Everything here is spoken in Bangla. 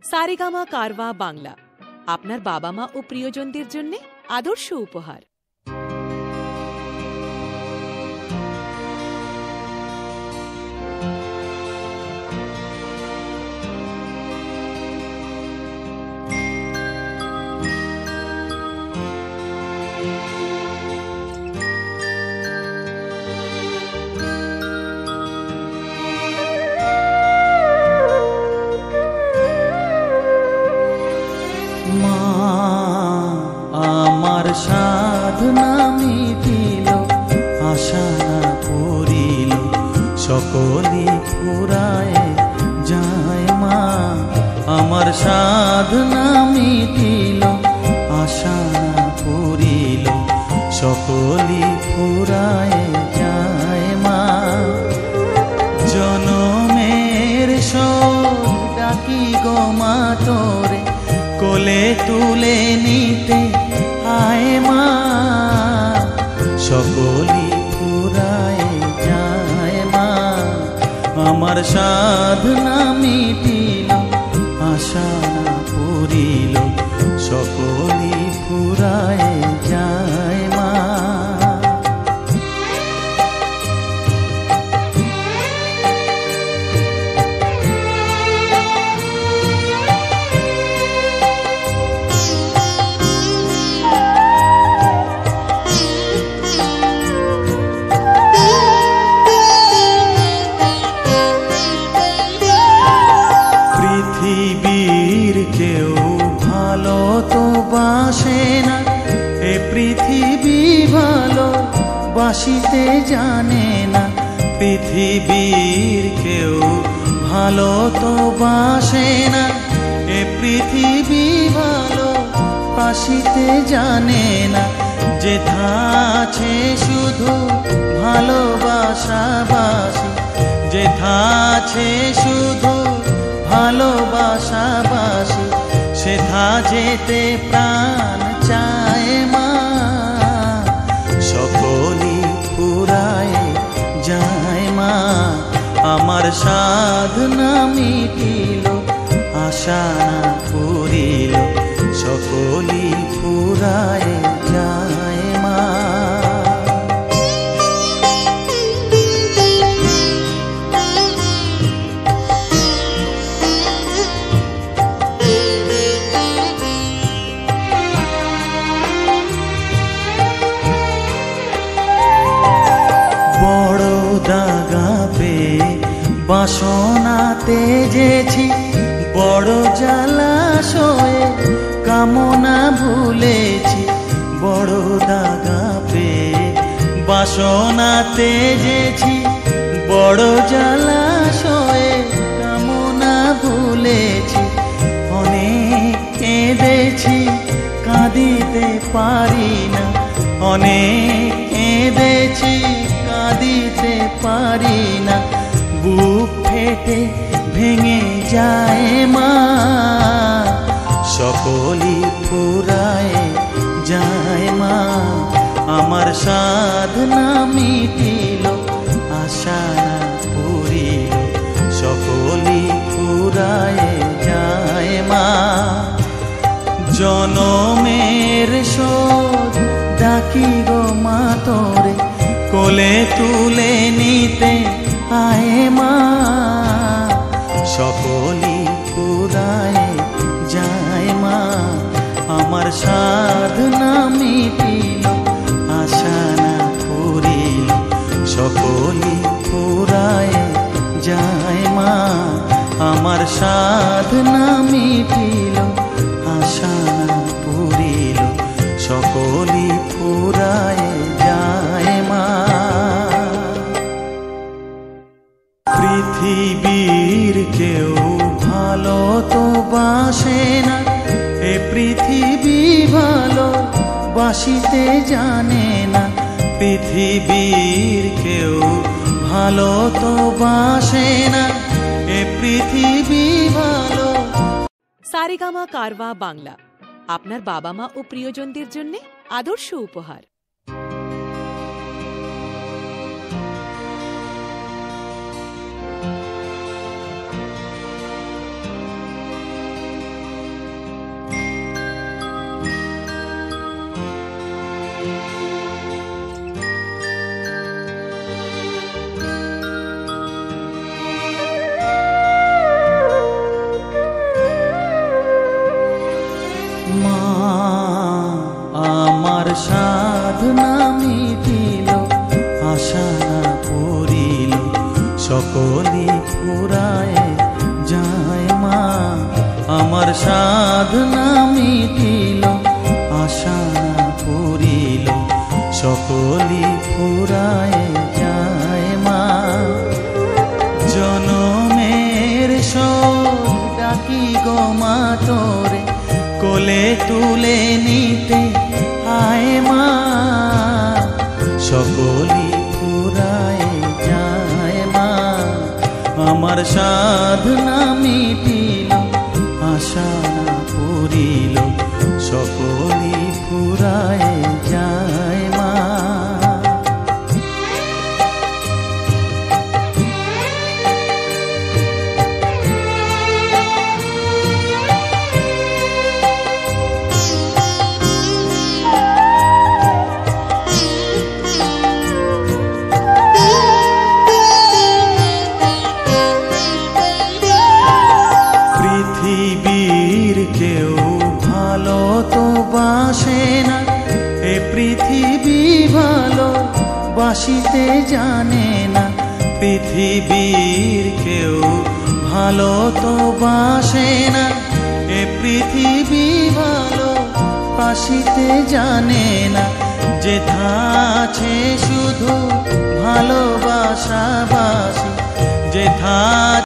সারেগামা কারওয়া বাংলা, আপনার বাবা মা ও প্রিয়জনদের জন্য আদর্শ উপহার। সাধনা মিটিল, আশা না পূরিল, সকলি ফুরায় যায় মা। আমার সাধনা মিটিল, আশা না পূরিল, সকলি ফুরায় যায় মা। জনমের শোক ডাকি গো মা তোরে, কোলে তুলে নিতে আয় মা। সকলি ফুরায় যায় মা। আমার সাধনা মিটিল, আশা না পূরিল, সকলি ফুরায় যায় মা। পৃথিবীর কেউ ভালো তো বাসে না, এ পৃথিবী ভালো বাসিতে জানে না। পৃথিবীর কেউ ভালো তো বাসে না, এ পৃথিবী ভালো বাসিতে জানে না। যেথা আছে শুধু ভালোবাসাবাসি, যেথা আছে শুধু ভালোবাসাবাসি, সেথা যেতে প্রাণ চায় মা। সকলি ফুরায় যায় মা। আমার সাধনা মিটিল, আশা না পূরিল, সকলি ফুরায় যায় মা। বড় দাগা পেয়ে বাসনা তেজেছি, বড় জলাশয়ে কামনা ভুলেছি। বড় দাগা পেয়ে বাসনা তেজেছি, বড় জলাশয়ে কামনা ভুলেছি। অনেক কেঁদেছি, কাঁদিতে পারি না, অনেক কেঁদেছি, কাঁদিতে পারি না। বুক ফেটে ভেঙে যায় মা। সকলি ফুরায় যায় মা। আমার সাধনা মিটিল, আশা না পূরিল, সকলি ফুরায় যায় মা। জনমের শোধ ডাকি গো মা তোরে, কোলে তুলে নিতে আয় মা। সকলি ফুরায় যায় মা। আমার সাধনা মিটিল, আশা না পূরিল, সকলি ফুরায় যায় মা। আমার সাধনা মিটিল, আশা না পূরিল, সকলি ফুরায় যায় মা। পৃথিবীর কেউ ভালো তো বাসে না, এ পৃথিবী ভালো বাসিতে জানে না। পৃথিবীর কেউ ভালো তো বাসে না, এ পৃথিবী ভালো। সারেগামা কারওয়া বাংলা, আপনার বাবা মা ও প্রিয়জনদের জন্য আদর্শ উপহার। সাধনা মিটিল, আশা না পুরিল, সকলই ফুরায় যায় মা। আমার সাধনা মিটিল, আশা না পুরিল, সকলই ফুরায় যায় মা। জনমের শোক ডাকি গো মা তোরে, কোলে তুলে নিতে আয় মা। সকলই ফুরায় যায় মা। আমার সাধনা মিটিল, আশা না পুরিল, সকলই ফুরায় যায় মা। পৃথিবীর কেউ ভালো তো বাসে না, এ পৃথিবী ভালো বাসিতে জানে না। পৃথিবীর কেউ ভালো তো বাসে না, এ পৃথিবী ভালো বাসিতে জানে না। যেথা আছে শুধু ভালোবাসা বাসি, যেথা